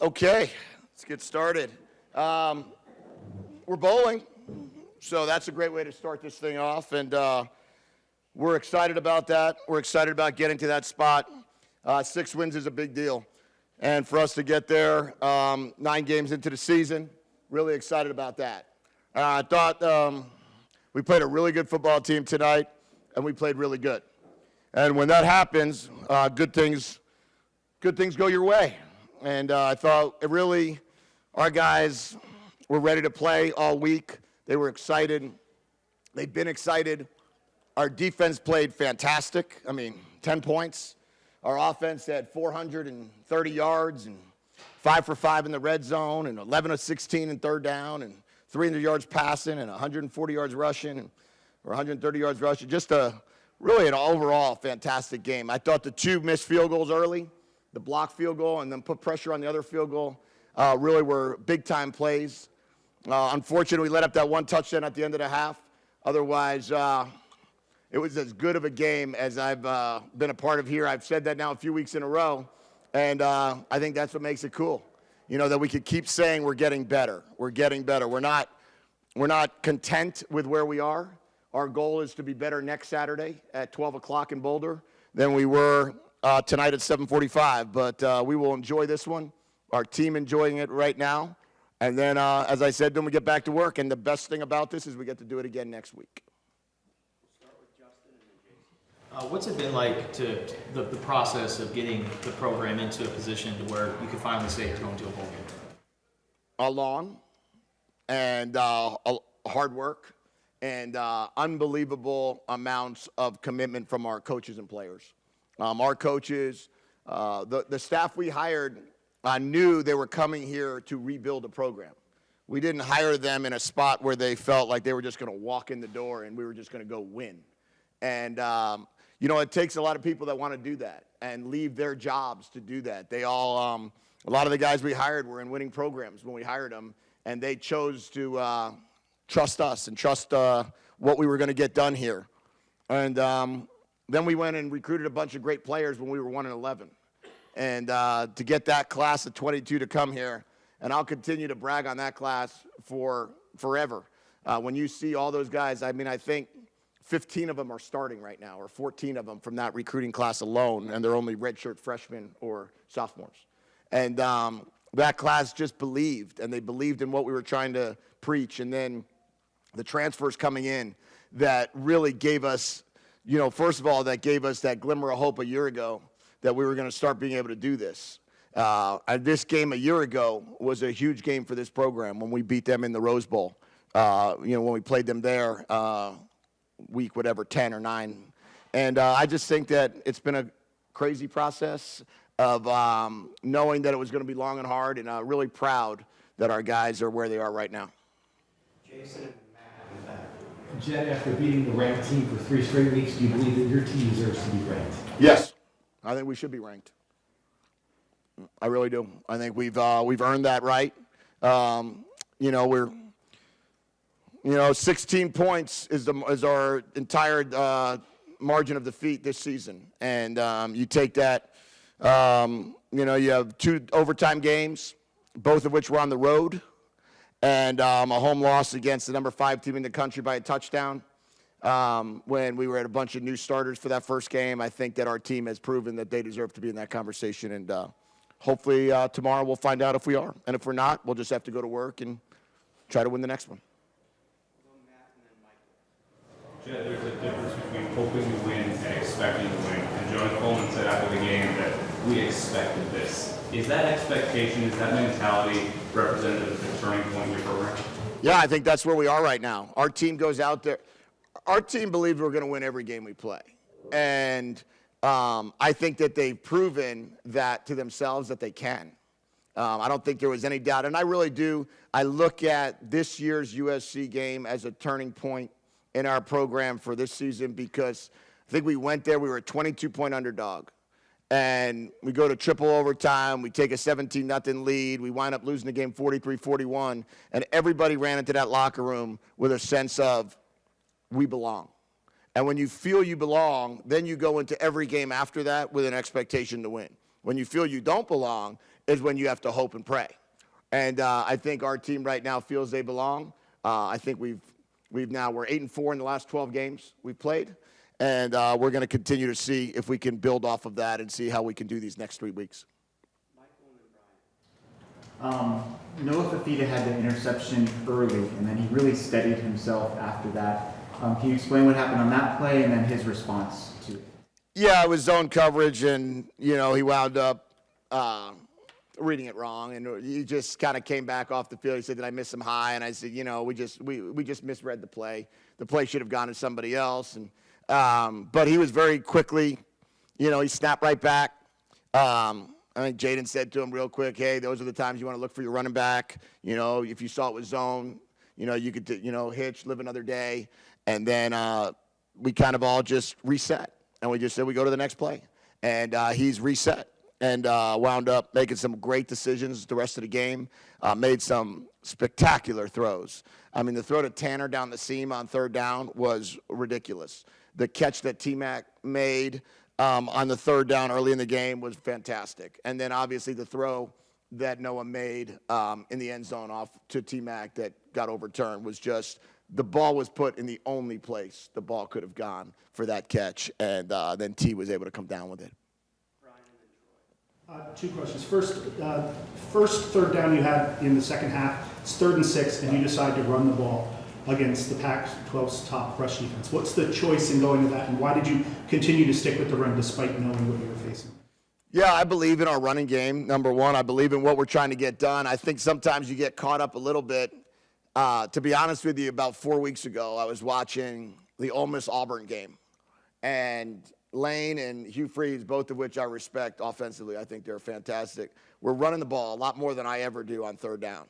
Okay, let's get started. We're bowling, so that's a great way to start this thing off, and we're excited about that. We're excited about getting to that spot. 6 wins is a big deal, and for us to get there 9 games into the season, really excited about that. I thought we played a really good football team tonight, and we played really good. And when that happens, good things go your way. And I thought our guys were ready to play all week. They were excited. They've been excited. Our defense played fantastic. 10 points. Our offense had 430 yards and 5 for 5 in the red zone and 11 of 16 in third down and 300 yards passing and 140 yards rushing or 130 yards rushing. Just really an overall fantastic game. I thought the 2 missed field goals early, the block field goal and then put pressure on the other field goal, really were big-time plays. Unfortunately, we let up that 1 touchdown at the end of the half. Otherwise, it was as good of a game as I've been a part of here. I've said that now a few weeks in a row, and I think that's what makes it cool. You know, that we could keep saying we're getting better. We're getting better. We're not content with where we are. Our goal is to be better next Saturday at 12 o'clock in Boulder than we were tonight at 7:45. But we will enjoy this one. Our team enjoying it right now. And then, as I said, then we get back to work. And the best thing about this is we get to do it again next week. We'll start with Justin and then Jason. What's it been like to the process of getting the program into a position to where you can finally say you're going to a bowl game? Long and hard work and unbelievable amounts of commitment from our coaches and players. Our coaches, the staff we hired, knew they were coming here to rebuild a program. We didn't hire them in a spot where they felt like they were just going to walk in the door and we were just going to go win. And, it takes a lot of people that want to do that and leave their jobs to do that. They all, a lot of the guys we hired were in winning programs when we hired them, and they chose to trust us and trust what we were going to get done here. And then we went and recruited a bunch of great players when we were 1-11. And to get that class of 22 to come here, and I'll continue to brag on that class for forever. When you see all those guys, I think 15 of them are starting right now, or 14 of them from that recruiting class alone, and they're only redshirt freshmen or sophomores. And that class just believed, and they believed in what we were trying to preach. And then the transfers coming in that really gave us, first of all, that gave us that glimmer of hope a year ago that we were going to start being able to do this. And this game a year ago was a huge game for this program when we beat them in the Rose Bowl. When we played them there, week 10 or 9. And I just think that it's been a crazy process of knowing that it was going to be long and hard, and really proud that our guys are where they are right now. Jason and Matt. Jedd, after beating the ranked team for 3 straight weeks, do you believe that your team deserves to be ranked? Yes. I think we should be ranked. I really do. I think we've earned that right. We're 16 points is our entire margin of defeat this season, and you take that. You have 2 overtime games, both of which were on the road, and a home loss against the number 5 team in the country by a touchdown. When we were at a bunch of new starters for that first game, I think that our team has proven that they deserve to be in that conversation. And hopefully tomorrow we'll find out if we are. And if we're not, we'll just have to go to work and try to win the next one. Jedd, there's a difference between hoping to win and expecting to win. And Jonas Coleman said after the game that we expected this. Is that expectation, is that mentality representative of the turning point in your program? Yeah, I think that's where we are right now. Our team goes out there. Our team believes we're going to win every game we play. And I think that they've proven that to themselves that they can. I don't think there was any doubt. And I really do. I look at this year's USC game as a turning point in our program for this season, because I think we went there, we were a 22-point underdog. And we go to triple overtime, we take a 17-0 lead, we wind up losing the game 43-41, and everybody ran into that locker room with a sense of, we belong. And when you feel you belong, then you go into every game after that with an expectation to win. When you feel you don't belong, is when you have to hope and pray. And I think our team right now feels they belong. I think we're 8-4 in the last 12 games we've played. And we're going to continue to see if we can build off of that and see how we can do these next 3 weeks. Noah Fafita had the interception early, and then he really steadied himself after that. Can you explain what happened on that play and then his response to it? Yeah, it was zone coverage, and, he wound up reading it wrong, and he just kind of came back off the field. He said, did I miss him high? And I said, we just misread the play. The play should have gone to somebody else. And but he was very quickly, he snapped right back. I think Jaden said to him real quick, hey, those are the times you want to look for your running back. If you saw it was zone, you could, hitch, live another day. And then we kind of all just reset. And we just said we go to the next play. And he's reset and wound up making some great decisions the rest of the game, made some spectacular throws. I mean, the throw to Tanner down the seam on 3rd down was ridiculous. The catch that T-Mac made on the 3rd down early in the game was fantastic. And then obviously the throw that Noah made in the end zone off to T-Mac that got overturned was just, the ball was put in the only place the ball could have gone for that catch, and then T was able to come down with it. 2 questions. First 3rd down you had in the second half, it's 3rd and 6, and you decide to run the ball against the Pac-12's top rush defense. What's the choice in going to that, and why did you continue to stick with the run despite knowing what you were facing? Yeah, I believe in our running game, number one. I believe in what we're trying to get done. I think sometimes you get caught up a little bit. To be honest with you, about 4 weeks ago, I was watching the Ole Miss-Auburn game, and Lane and Hugh Freeze, both of which I respect offensively, I think they're fantastic. We're running the ball a lot more than I ever do on 3rd down.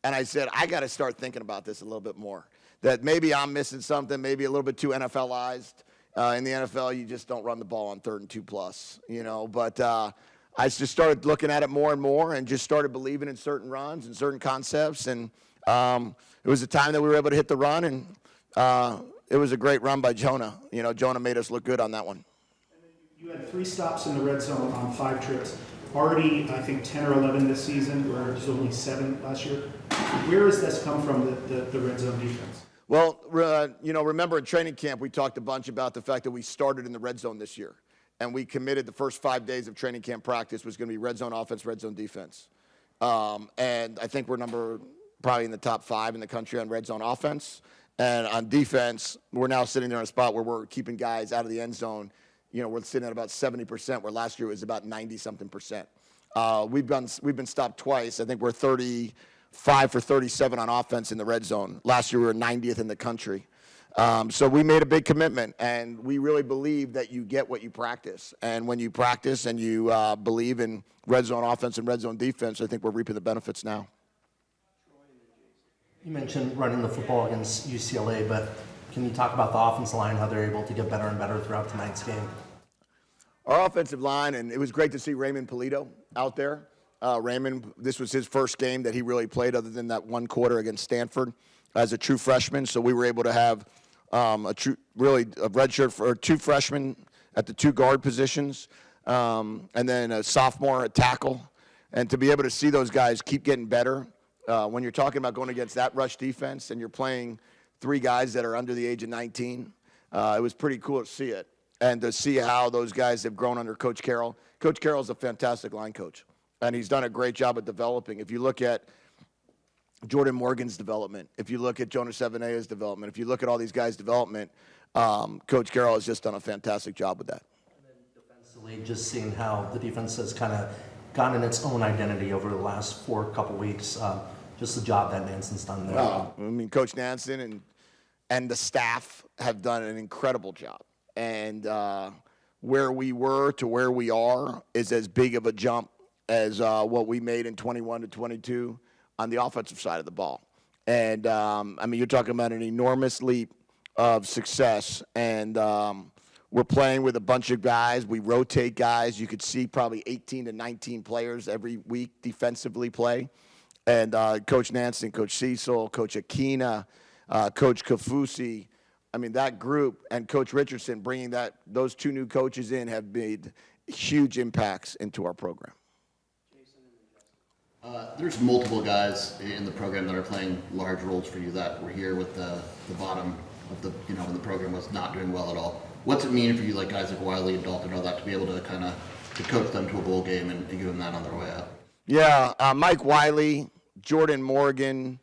And I said, I got to start thinking about this a little bit more, that maybe I'm missing something, maybe a little bit too NFLized. In the NFL, you just don't run the ball on 3rd and 2+, But I just started looking at it more and more and just started believing in certain runs and certain concepts. And it was a time that we were able to hit the run, and it was a great run by Jonah. Jonah made us look good on that one. You had 3 stops in the red zone on 5 trips. Already, I think, 10 or 11 this season, where there's only 7 last year. Where has this come from, the red zone defense? Well, remember in training camp, we talked a bunch about the fact that we started in the red zone this year. And we committed the first 5 days of training camp practice was going to be red zone offense, red zone defense. And I think we're probably in the top 5 in the country on red zone offense. And on defense, we're now sitting there in a spot where we're keeping guys out of the end zone. We're sitting at about 70%, where last year it was about 90-something%. We've been stopped twice. I think we're 35 for 37 on offense in the red zone. Last year we were 90th in the country. So we made a big commitment, and we really believe that you get what you practice. And when you practice and you believe in red zone offense and red zone defense, I think we're reaping the benefits now. You mentioned running the football against UCLA, but can you talk about the offensive line, how they're able to get better and better throughout tonight's game? Our offensive line, and it was great to see Raymond Polito out there. Raymond, this was his first game that he really played other than that 1 quarter against Stanford as a true freshman. So we were able to have a redshirt for 2 freshmen at the 2 guard positions, and then a sophomore at tackle. And to be able to see those guys keep getting better, when you're talking about going against that rush defense and you're playing 3 guys that are under the age of 19, it was pretty cool to see it. And to see how those guys have grown under Coach Carroll. Coach Carroll's a fantastic line coach, and he's done a great job at developing. If you look at Jordan Morgan's development, if you look at Jonas Sevenea's development, if you look at all these guys' development, Coach Carroll has just done a fantastic job with that. And then defensively, just seeing how the defense has kind of gotten its own identity over the last couple weeks, just the job that Nanson's done there. Coach Nanson and the staff have done an incredible job. And where we were to where we are is as big of a jump as what we made in 21 to 22 on the offensive side of the ball. And, you're talking about an enormous leap of success. And we're playing with a bunch of guys. We rotate guys. You could see probably 18 to 19 players every week defensively play. And Coach Nanson, Coach Cecil, Coach Aquina, Coach Kafusi, that group, and Coach Richardson bringing those 2 new coaches in have made huge impacts into our program. There's multiple guys in the program that are playing large roles for you that were here with the bottom of the, when the program was not doing well at all. What's it mean for you, like guys like Wiley and Dalton and all that, to be able to kind of to coach them to a bowl game and give them that on their way out? Yeah, Mike Wiley, Jordan Morgan,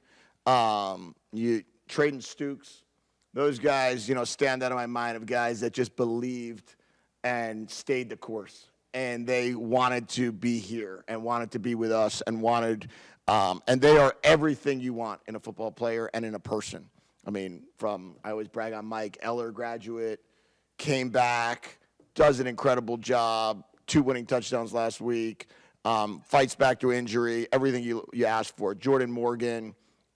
Traden Stukes, those guys, stand out of my mind of guys that just believed and stayed the course. And they wanted to be here and wanted to be with us and and they are everything you want in a football player and in a person. I mean, I always brag on Mike, Eller graduate, came back, does an incredible job, 2 winning touchdowns last week, fights back to injury, everything you asked for. Jordan Morgan,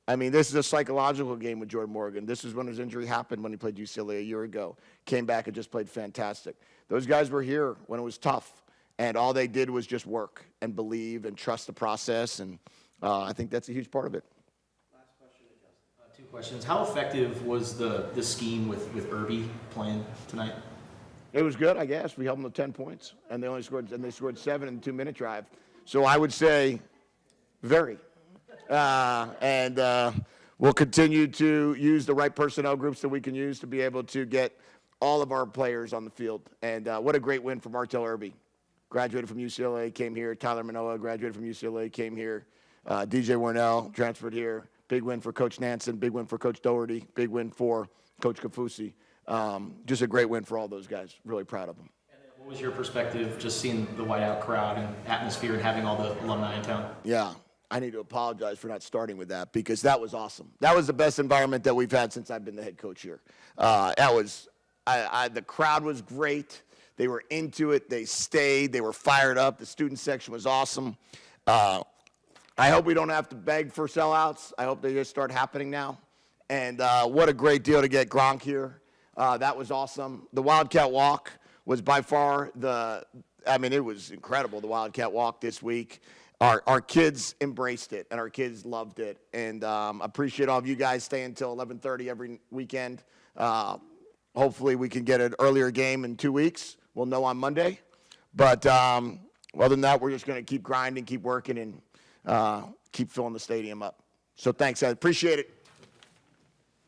I mean, this is a psychological game with Jordan Morgan. This is when his injury happened when he played UCLA a year ago. Came back and just played fantastic. Those guys were here when it was tough, and all they did was just work and believe and trust the process, and I think that's a huge part of it. Last question to Justin. 2 questions. How effective was the scheme with Irby playing tonight? It was good, I guess. We held them to 10 points, and they scored 7 in the 2-minute drive. So I would say very. We'll continue to use the right personnel groups that we can use to be able to get all of our players on the field. And what a great win for Martell Irby. Graduated from UCLA, came here. Tyler Manoa graduated from UCLA, came here. DJ Warnell transferred here. Big win for Coach Nansen. Big win for Coach Doherty. Big win for Coach Kafusi. Just a great win for all those guys. Really proud of them. And then what was your perspective just seeing the whiteout crowd and atmosphere and having all the alumni in town? Yeah, I need to apologize for not starting with that because that was awesome. That was the best environment that we've had since I've been the head coach here. The crowd was great. They were into it. They stayed. They were fired up. The student section was awesome. I hope we don't have to beg for sellouts. I hope they just start happening now. And what a great deal to get Gronk here. That was awesome. The Wildcat Walk was by far it was incredible, the Wildcat Walk this week. Our kids embraced it, and our kids loved it. And appreciate all of you guys staying until 11:30 every weekend. Hopefully we can get an earlier game in 2 weeks. We'll know on Monday. But other than that, we're just going to keep grinding, keep working, and keep filling the stadium up. So thanks, I appreciate it.